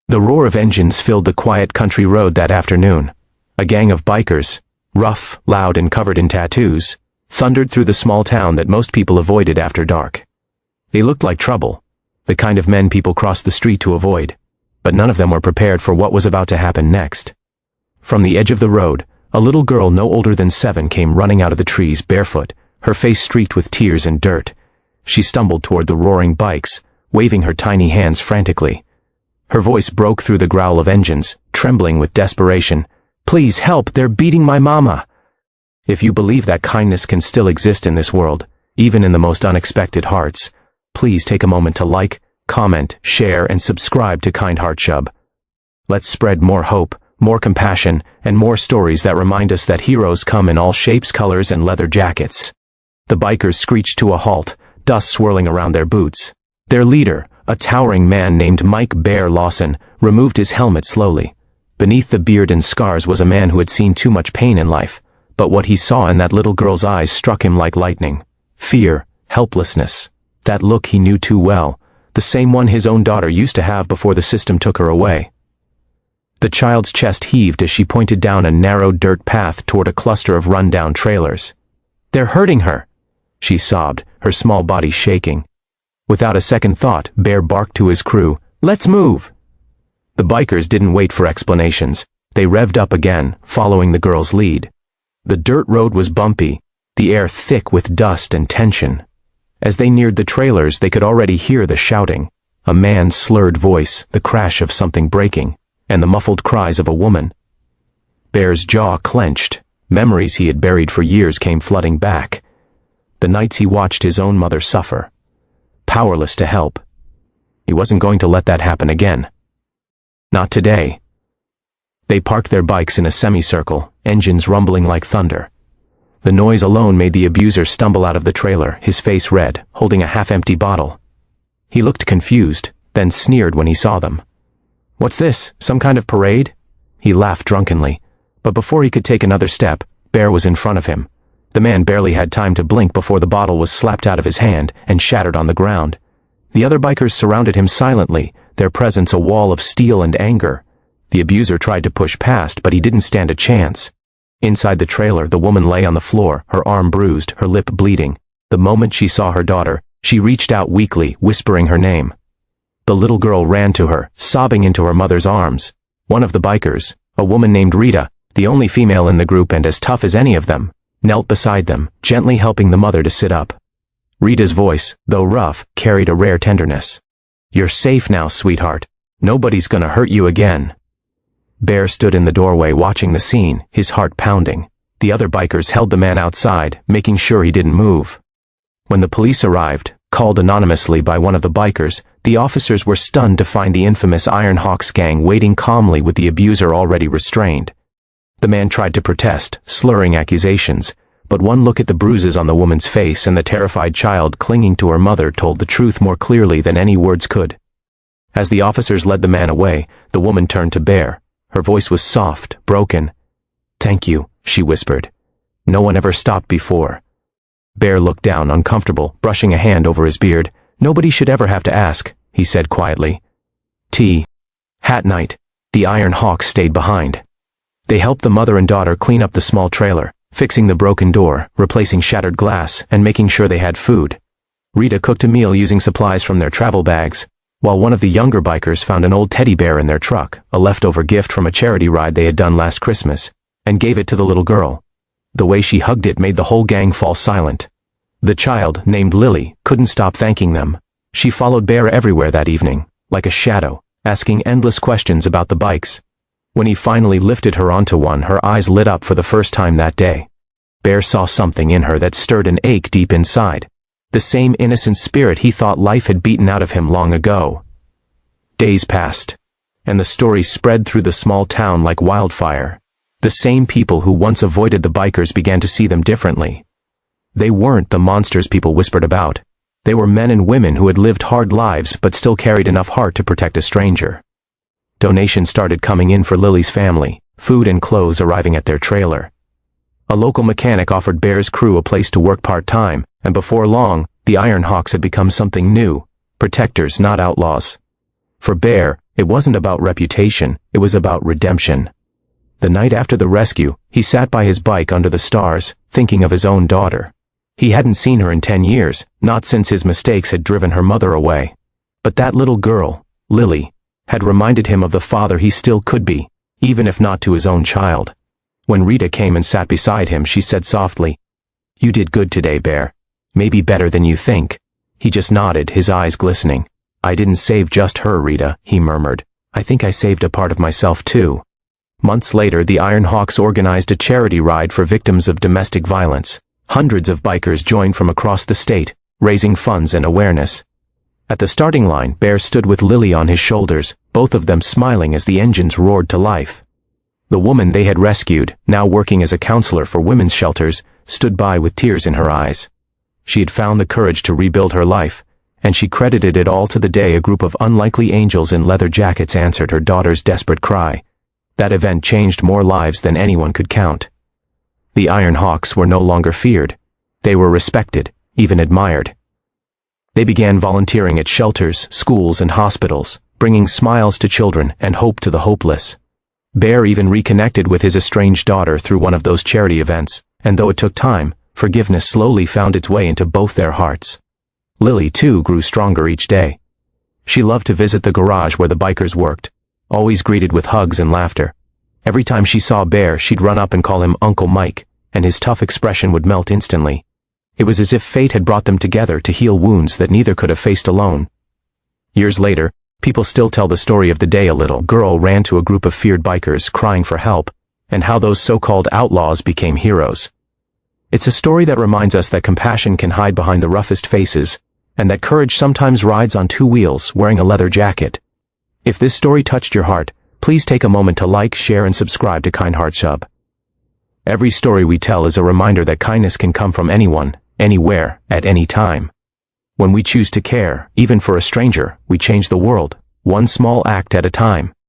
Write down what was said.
The roar of engines filled the quiet country road that afternoon. A gang of bikers, rough, loud, and covered in tattoos, thundered through the small town that most people avoided after dark. They looked like trouble, the kind of men people crossed the street to avoid, but none of them were prepared for what was about to happen next. From the edge of the road, a little girl no older than 7 came running out of the trees barefoot, her face streaked with tears and dirt. She stumbled toward the roaring bikes, waving her tiny hands frantically. Her voice broke through the growl of engines, trembling with desperation. "Please help, they're beating my mama." If you believe that kindness can still exist in this world, even in the most unexpected hearts, please take a moment to like, comment, share, and subscribe to KindHeartsHub. Let's spread more hope, more compassion, and more stories that remind us that heroes come in all shapes, colors, and leather jackets. The bikers screeched to a halt, dust swirling around their boots. Their leader, a towering man named Mike "Bear" Lawson, removed his helmet slowly. Beneath the beard and scars was a man who had seen too much pain in life, but what he saw in that little girl's eyes struck him like lightning. Fear, helplessness. That look he knew too well, the same one his own daughter used to have before the system took her away. The child's chest heaved as she pointed down a narrow dirt path toward a cluster of run-down trailers. "They're hurting her," she sobbed, her small body shaking. Without a second thought, Bear barked to his crew, "Let's move!" The bikers didn't wait for explanations. They revved up again, following the girl's lead. The dirt road was bumpy, the air thick with dust and tension. As they neared the trailers, they could already hear the shouting, a man's slurred voice, the crash of something breaking, and the muffled cries of a woman. Bear's jaw clenched. Memories he had buried for years came flooding back. The nights he watched his own mother suffer, powerless to help. He wasn't going to let that happen again. Not today. They parked their bikes in a semicircle, engines rumbling like thunder. The noise alone made the abuser stumble out of the trailer, his face red, holding a half-empty bottle. He looked confused, then sneered when he saw them. "What's this, some kind of parade?" He laughed drunkenly, but before he could take another step, Bear was in front of him. The man barely had time to blink before the bottle was slapped out of his hand and shattered on the ground. The other bikers surrounded him silently, their presence a wall of steel and anger. The abuser tried to push past, but he didn't stand a chance. Inside the trailer, the woman lay on the floor, her arm bruised, her lip bleeding. The moment she saw her daughter, she reached out weakly, whispering her name. The little girl ran to her, sobbing into her mother's arms. One of the bikers, a woman named Rita, the only female in the group and as tough as any of them, knelt beside them, gently helping the mother to sit up. Rita's voice, though rough, carried a rare tenderness. "You're safe now, sweetheart. Nobody's gonna hurt you again." Bear stood in the doorway watching the scene, his heart pounding. The other bikers held the man outside, making sure he didn't move. When the police arrived, called anonymously by one of the bikers, the officers were stunned to find the infamous Iron Hawks gang waiting calmly with the abuser already restrained. The man tried to protest, slurring accusations, but one look at the bruises on the woman's face and the terrified child clinging to her mother told the truth more clearly than any words could. As the officers led the man away, the woman turned to Bear. Her voice was soft, broken. "Thank you," she whispered. "No one ever stopped before." Bear looked down, uncomfortable, brushing a hand over his beard. "Nobody should ever have to ask," he said quietly. Hat night. The Iron Hawks stayed behind. They helped the mother and daughter clean up the small trailer, fixing the broken door, replacing shattered glass, and making sure they had food. Rita cooked a meal using supplies from their travel bags, while one of the younger bikers found an old teddy bear in their truck, a leftover gift from a charity ride they had done last Christmas, and gave it to the little girl. The way she hugged it made the whole gang fall silent. The child, named Lily, couldn't stop thanking them. She followed Bear everywhere that evening, like a shadow, asking endless questions about the bikes. When he finally lifted her onto one, her eyes lit up for the first time that day. Bear saw something in her that stirred an ache deep inside. The same innocent spirit he thought life had beaten out of him long ago. Days passed, and the story spread through the small town like wildfire. The same people who once avoided the bikers began to see them differently. They weren't the monsters people whispered about. They were men and women who had lived hard lives but still carried enough heart to protect a stranger. Donations started coming in for Lily's family, food and clothes arriving at their trailer. A local mechanic offered Bear's crew a place to work part-time, and before long, the Iron Hawks had become something new, protectors, not outlaws. For Bear, it wasn't about reputation, it was about redemption. The night after the rescue, he sat by his bike under the stars, thinking of his own daughter. He hadn't seen her in 10 years, not since his mistakes had driven her mother away. But that little girl, Lily, had reminded him of the father he still could be, even if not to his own child. When Rita came and sat beside him, she said softly, "You did good today, Bear. Maybe better than you think." He just nodded, his eyes glistening. "I didn't save just her, Rita," he murmured. "I think I saved a part of myself too." Months later, the Iron Hawks organized a charity ride for victims of domestic violence. Hundreds of bikers joined from across the state, raising funds and awareness. At the starting line, Bear stood with Lily on his shoulders, both of them smiling as the engines roared to life. The woman they had rescued, now working as a counselor for women's shelters, stood by with tears in her eyes. She had found the courage to rebuild her life, and she credited it all to the day a group of unlikely angels in leather jackets answered her daughter's desperate cry. That event changed more lives than anyone could count. The Iron Hawks were no longer feared. They were respected, even admired. They began volunteering at shelters, schools, and hospitals, bringing smiles to children and hope to the hopeless. Bear even reconnected with his estranged daughter through one of those charity events, and though it took time, forgiveness slowly found its way into both their hearts. Lily, too, grew stronger each day. She loved to visit the garage where the bikers worked, always greeted with hugs and laughter. Every time she saw Bear, she'd run up and call him Uncle Mike, and his tough expression would melt instantly. It was as if fate had brought them together to heal wounds that neither could have faced alone. Years later, people still tell the story of the day a little girl ran to a group of feared bikers crying for help, and how those so-called outlaws became heroes. It's a story that reminds us that compassion can hide behind the roughest faces, and that courage sometimes rides on two wheels wearing a leather jacket. If this story touched your heart, please take a moment to like, share, and subscribe to KindHeartsHub. Every story we tell is a reminder that kindness can come from anyone, anywhere, at any time. When we choose to care, even for a stranger, we change the world, one small act at a time.